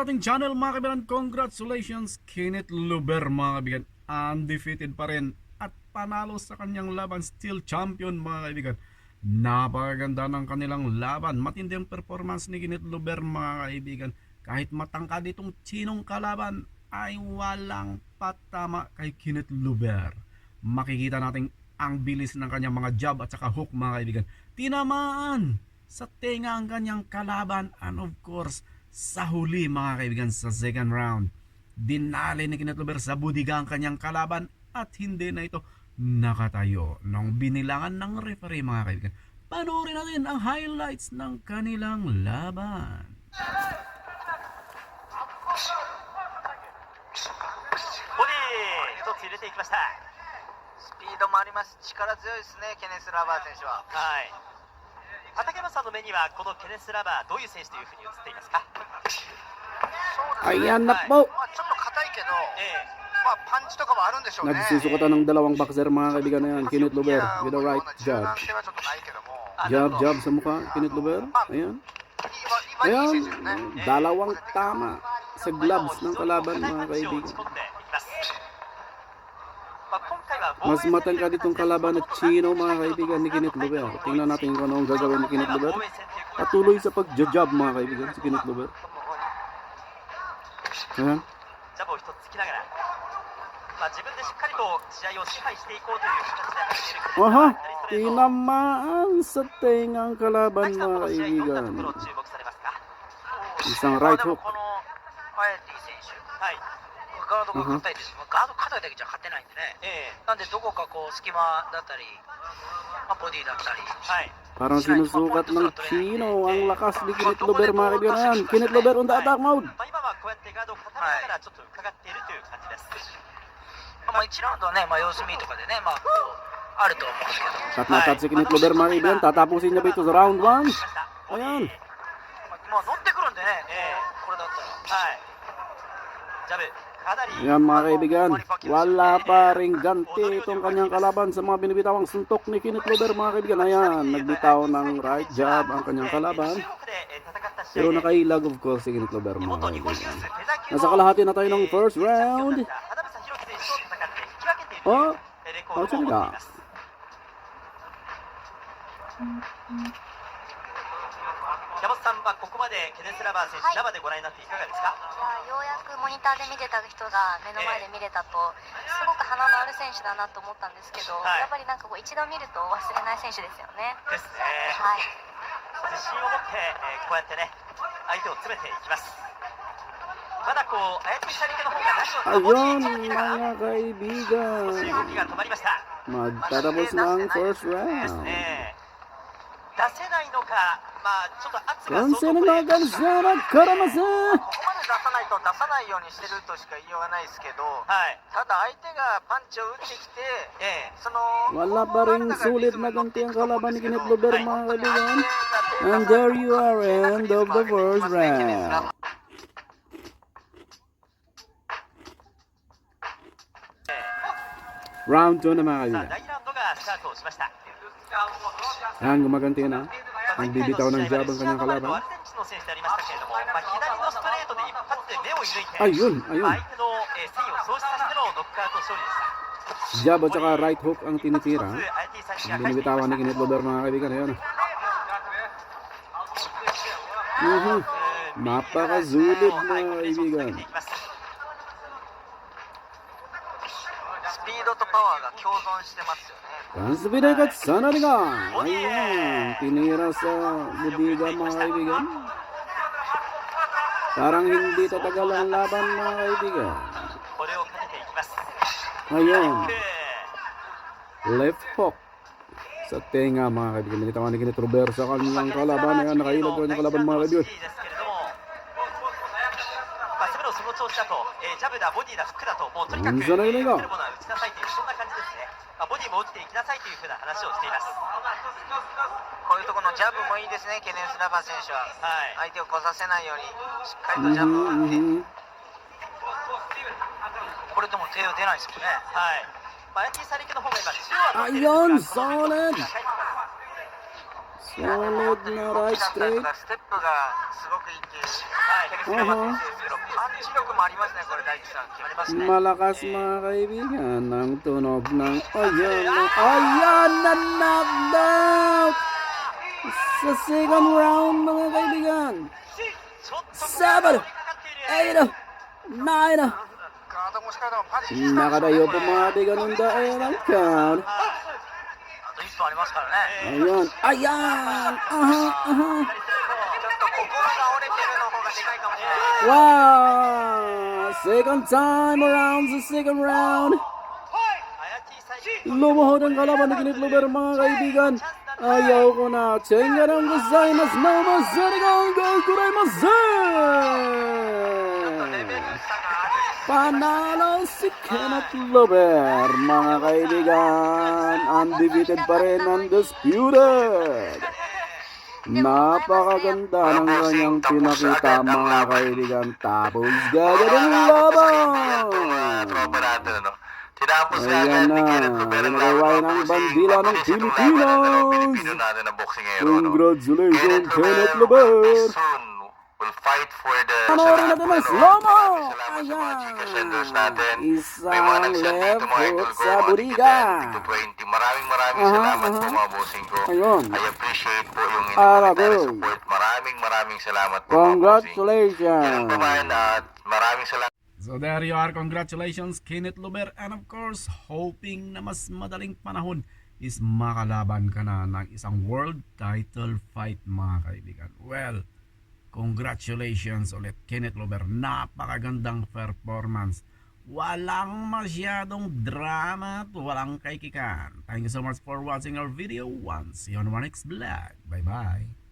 sa ating channel mga kaibigan. Congratulations Kenneth Luber mga kaibigan. Undefeated pa rin at panalo sa kanyang laban, still champion mga kaibigan. Napakaganda ng kanilang laban. Matindi ang performance ni Kenneth Luber mga kaibigan. Kahit matangkad itong Chinong kalaban ay walang patama kay Kenneth Luber. Makikita natin ang bilis ng kanyang mga jab at saka hook mga kaibigan. Tinamaan sa tenga ang kanyang kalaban, and of course sa huli mga kaibigan sa second round, dinali ni Kenneth Luber sa budiga ang kanyang kalaban at hindi na ito nakatayo nung binilangan ng referee mga kaibigan. Panoorin natin ang highlights ng kanilang laban. ボディ一つ入れていきました。スピードもあります。力強いですね、ケネス・ラバー選手は。はい。畠山さんの目にはこのケネス・ラバーどういう選手というふうに映っていますか。Ayan na po. まあちょっと硬いけど、まあパンチとかもあるんでしょうね。 Nagsusukatan ng dalawang boxer mga kaibigan na yan. Kenneth Luber with a right jab. 柔軟性はちょっとないけども。 Jab, jab sa mukha, Kenneth Luber. Ayan. いい Ayan, 選手ですね。 dalawang tama sa gloves ng kalaban mga kaibigan. Mas matangkad itong kalaban at Chino mga kaibigan ni Kenneth Luber. Tingnan natin kung ano ang gagawin ni Kenneth Luber. Patuloy sa pag-jab mga kaibigan si Kenneth Luber. Ayan. ジャブを一つ突きながら、自分でしっかりと試合を支配していこうという形で始める。 Aha, tinamaan sa tenga ang kalaban 滝さん、こ mga の試合どんな kaibigan. ところを注目されますか。 Isang right でも hook. このアエティ選手、はい。ガードが硬いです。ガード硬いだけじゃ勝てないんでね。なんでどこかこう隙間だったり、ボディだったり。はい。 Parang sinusukat ng Chino ang lakas ni Kenneth Luber mga kaibigan. Ayan, Kenneth Luber on the attack mode. 今はこうやってガードを固めながらちょっと伺っているという感じです。まあ1ラウンドはね、様子見とかでね、まあこうあると思うんですけど。 Cut na cut si Kenneth Luber mga kaibigan. Tatapusin niya ba ito sa round 1? Ayan. まあ乗ってくるんでね、これだったら。はい。ジャブ。かなり。 Ayan mga kaibigan, wala pa ring ganti itong kanyang kalaban sa mga binibitawang suntok ni Kenneth Luber mga kaibigan. Ayan, nagbitaw ng right jab ang kanyang kalaban. Pero nakahilag of course si Kenneth Luber mga kaibigan. Nasa kalahati na tayo ng first round. Oh, actually na. 山本さんはここまでケネス・ラバー選手、生でご覧になっていかがですか。ようやくモニターで見てた人が目の前で見れたと、すごく鼻のある選手だなと思ったんですけど、やっぱりなんかこう一度見ると忘れない選手ですよね。ですね。はい。自信を持って、こうやってね相手を詰めていきます。まだこうアヤティシャリケの方が何を Ayun mga 少し動き kaibigan. が止まりました。 Magtatapos ng first です round. ね。出せないのか、まあちょっと圧が Gansen na gansen at karamasen. ここまで出さないと出さないようにしてるとしか言いようがないですけど、はい。ただ相手がパンチを打ってきて、その Wala pa ring sulit na ganti ang kalaban ni Kenneth Luber mga kaibigan. And there you are, end of the first round. Round 2 na mga さあ kaibigan. 第2ラウンドがスタートをしました。 Ayan, gumaganti na. Nagbibitaw ng jab ang kanyang アル kalaban. ゼンチンの選手でありましたけれども、左のストレートで一発で目を射抜いて、 Ayun, ayun. 相手の戦意を喪失させてのノックアウト勝利でした。 Jab at saka right hook ang tinitira. 一つアヤティさん Ang が返していきま binibitawan ni した。 Kenneth Luber mga kaibigan. Ayan. Napakazulid mga kaibigan. スピードとパワーが共存してますよね。 Kansabinag at sanarigan. Ayan, tinira sa budiga mga kaibigan. Parang hindi tatagal ang laban mga kaibigan. これをかけていきます。 Ayan, left hook sa tenga mga kaibigan. Binitawan ni Kenneth Luber sa kanyang kalaban. Ayan, nakahilag ko yung kalaban mga kaibigan. 攻めのその調子だと、ジャブだ、ボディだ、フックだと、もうとにかく、うんそれがいいな打てるものは打ちなさいという、そんな感じですね。ボディも打っていきなさいというふうな話をしています。こういうところのジャブもいいですね、ケネス・ラバー選手は。はい。相手を来させないように、しっかりとジャブを打って。これでも手を出ないですもんね。はい。アヤティサリケの方が今、中央 Ayun, solid. Solid na right ス straight. テップがすごくいいっていう、はい、テニスの選手ですけど、パンチ力もありますね、これ、大地さん。決まりますね。 Malakas mga kaibigan ang tunog ng ayan na knocked out sa second round mga kaibigan. 7, 8, 9. ガードもしっかりとパンチ Nakatayo po mga kaibigan ng daer ang count. あと1分ありますからね。 Ayan, ayan. ちょっと心が折れてるの方がでかいかもしれない。 Wow! Second time around sa second round. Lumuhod ang kalaban ni Kenneth Luber mga kaibigan. Ayaw ko na. Chengarang gozaimasu no masarigang gokuraimase. Panalo si Kenneth Luber mga kaibigan. Undefeated pa rin, undisputed. Napakaganda ng kanyang pinakita mga kaibigan. Tapos gagawin ang laban. Tropa natin, ano? Tinapos Ayan na, nagawain ang bandila ng Pilipinas. Pilipino natin na boxing ngayon, ano? Congratulations, Kenneth Luber. Soon will fight for the... Panoorin natin ang slow-mo. Salamat sa mga chika senders natin. Isang May mga nag-send left dito, mga idol hook ko, sa mga Buriga. tika 10, tika 20. Maraming salamat po mga bossing ko. Ayun. I appreciate po yung Aragoy. inyong support. Maraming salamat po mga bossing. Congratulations. Ganun pa man at maraming salamat. So there you are. Congratulations, Kenneth Luber. And of course, hoping na mas madaling panahon is makalaban ka na ng isang world title fight mga kaibigan. Well, congratulations ulit, Kenneth Luber. Napakagandang performance. Walang masyadong drama at walang kaikikan. Thank you so much for watching our video. See you on our next vlog. Bye-bye.